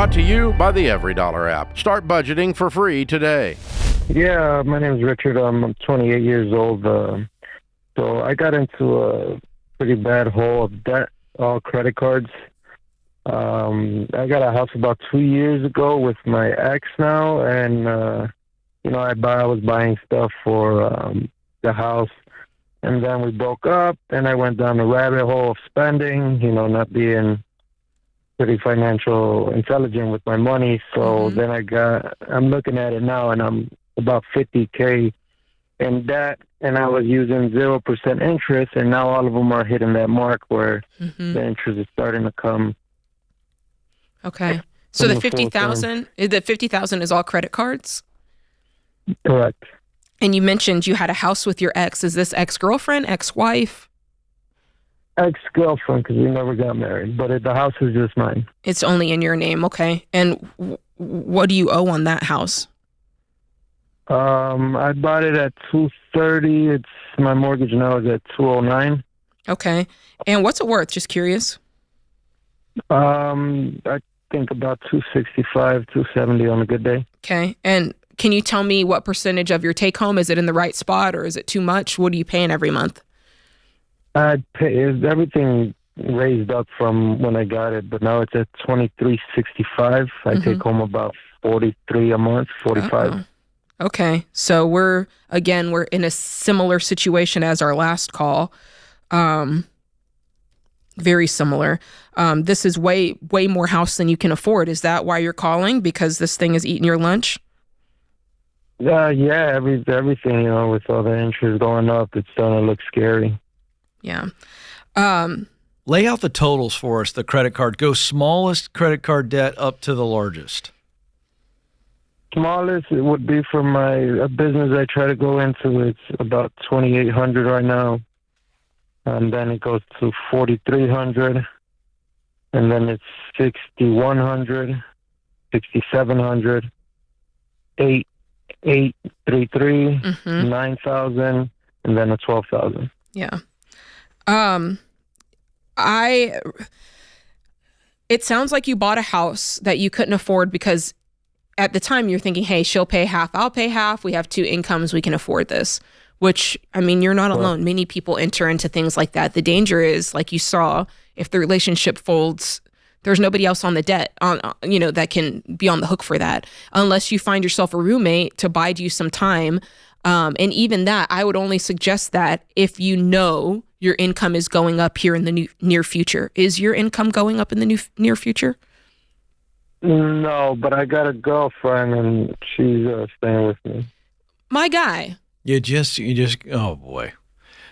Brought to you by the Every Dollar app. Start budgeting for free today. Yeah, my name is Richard. I'm 28 years old. So I got into a pretty bad hole of debt, all credit cards. I got a house about 2 years ago with my ex now, and I was buying stuff for the house, and then we broke up, and I went down a rabbit hole of spending, not being pretty financial intelligent with my money. So then I'm looking at it now, and I'm about $50K in debt, and I was using 0% interest, and now all of them are hitting that mark where the interest is starting to come. Okay. So the 50,000, the 50,000 is all credit cards? Correct. And you mentioned you had a house with your ex. Is this ex-girlfriend, ex-wife? Ex-girlfriend, because we never got married, but the house is just mine. It's only in your name, okay. And what do you owe on that house? I bought it at $230. My mortgage now is at $209. Okay. And what's it worth? Just curious. I think about $265, $270 on a good day. Okay. And can you tell me what percentage of your take home? Is it in the right spot, or is it too much? What are you paying every month? I pay everything raised up from when I got it, but now it's at $23.65. I take home about $43 a month, $45. Uh-oh. Okay. So we're in a similar situation as our last call. Very similar. This is way more house than you can afford. Is that why you're calling? Because this thing is eating your lunch? Yeah, everything, with all the interest going up, it's starting to look scary. Yeah. Lay out the totals for us, the credit card. Go smallest credit card debt up to the largest. Smallest, it would be for a business I try to go into. It's about $2,800 right now. And then it goes to $4,300. And then it's $6,100, $6,700, $8,833, $9,000, and then a $12,000. Yeah. It sounds like you bought a house that you couldn't afford because at the time you're thinking, hey, she'll pay half, I'll pay half. We have two incomes, we can afford this. Which, I mean, you're not alone. Many people enter into things like that. The danger is, like you saw, if the relationship folds, there's nobody else on the debt, that can be on the hook for that, unless you find yourself a roommate to bide you some time. And even that, I would only suggest that if you know your income is going up here in the near future. Is your income going up in the near future? No, but I got a girlfriend, and she's staying with me. My guy. You just, oh boy.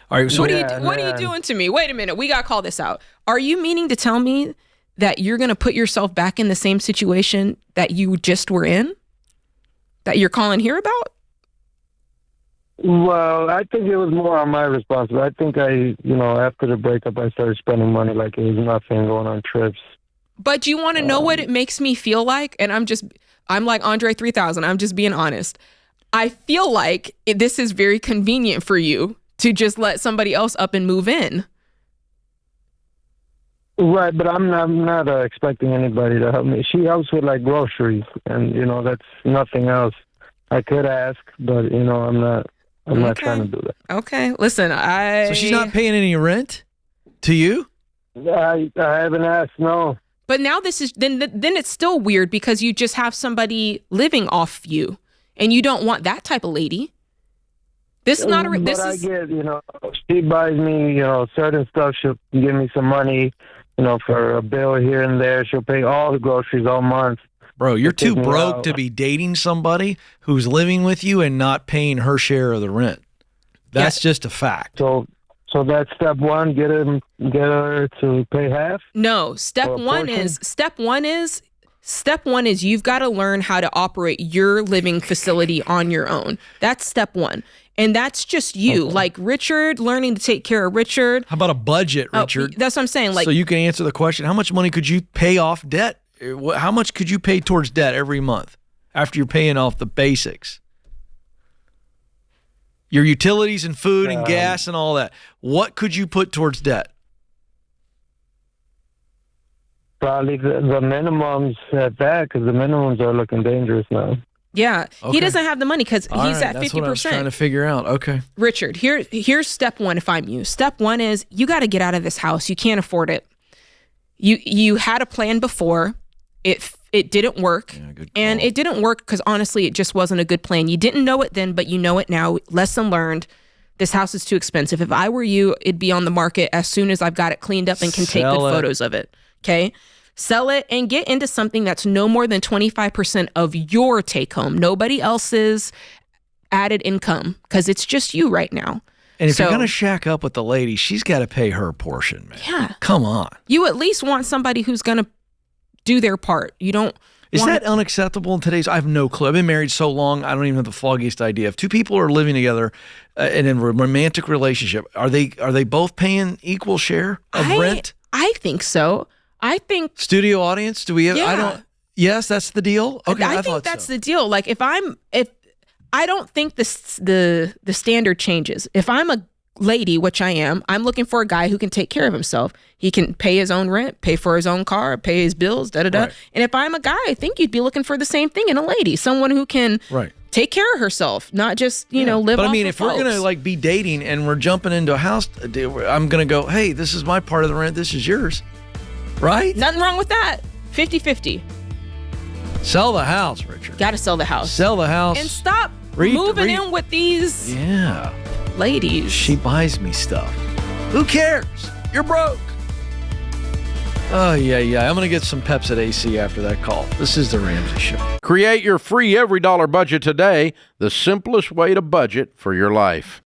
All right. So what are you doing to me? Wait a minute. We got to call this out. Are you meaning to tell me that you're going to put yourself back in the same situation that you just were in? That you're calling here about? Well, I think it was more on my responsibility. I think after the breakup, I started spending money like it was nothing, going on trips. But do you want to know what it makes me feel like? And I'm like Andre 3000. I'm just being honest. I feel like this is very convenient for you to just let somebody else up and move in. Right, but I'm not expecting anybody to help me. She helps with like groceries, and that's nothing else. I could ask, but I'm not trying to do that. Okay, listen, So she's not paying any rent to you? I haven't asked, no. But now this is then it's still weird because you just have somebody living off you. And you don't want that type of lady. This is not a... But I get, she buys me, certain stuff. She'll give me some money, for a bill here and there. She'll pay all the groceries all month. Bro, you're too broke to be dating somebody who's living with you and not paying her share of the rent. That's just a fact. So that's step one, get her to pay half? No, step one is you've got to learn how to operate your living facility on your own. That's step one. And that's just you. Okay. Like Richard, learning to take care of Richard. How about a budget, Richard? That's what I'm saying. Like, so you can answer the question, how much money could you pay off debt? How much could you pay towards debt every month after you're paying off the basics? Your utilities and food and gas and all that. What could you put towards debt? Probably the minimums at that, because the minimums are looking dangerous now. Yeah, Okay. he doesn't have the money because he's at 50%. That's what I was trying to figure out. Okay. Richard, here's step one if I'm you. Step one is you got to get out of this house. You can't afford it. You had a plan before. It didn't work. Yeah, good And call. it didn't work because honestly, it just wasn't a good plan. You didn't know it then, but you know it now. Lesson learned. This house is too expensive. If I were you, it'd be on the market as soon as I've got it cleaned up and can take Sell good it. photos of it. Okay? Sell it and get into something that's no more than 25% of your take home, nobody else's added income, because it's just you right now. And if So- you're going to shack up with the lady, she's got to pay her portion, man. Yeah. Come on. You at least want somebody who's going to do their part. You don't Is want that unacceptable in today's? I have no clue. I've been married so long, I don't even have the foggiest idea. If two people are living together in a romantic relationship, are they both paying equal share of rent? I think so. I think Studio audience? Do we have? I Yeah. don't. Yes, that's the deal. Okay, I think thought that's so. the deal. Like if I don't think the standard changes. If I'm a lady, which I am, I'm looking for a guy who can take care of himself. He can pay his own rent, pay for his own car, pay his bills, da da da. Right. And if I'm a guy, I think you'd be looking for the same thing in a lady, someone who can Right. take care of herself, not just live. But I off mean, of if we're gonna folks. like be dating and we're jumping into a house, I'm gonna go, hey, this is my part of the rent. This is yours, right? Nothing wrong with that. 50-50. Sell the house, Richard. Got to sell the house. Sell the house. And stop Read- moving read- in with these Yeah. ladies. She buys me stuff. Who cares? You're broke. Oh, yeah. I'm going to get some Pepsi AC after that call. This is The Ramsey Show. Create your free every dollar budget today, the simplest way to budget for your life.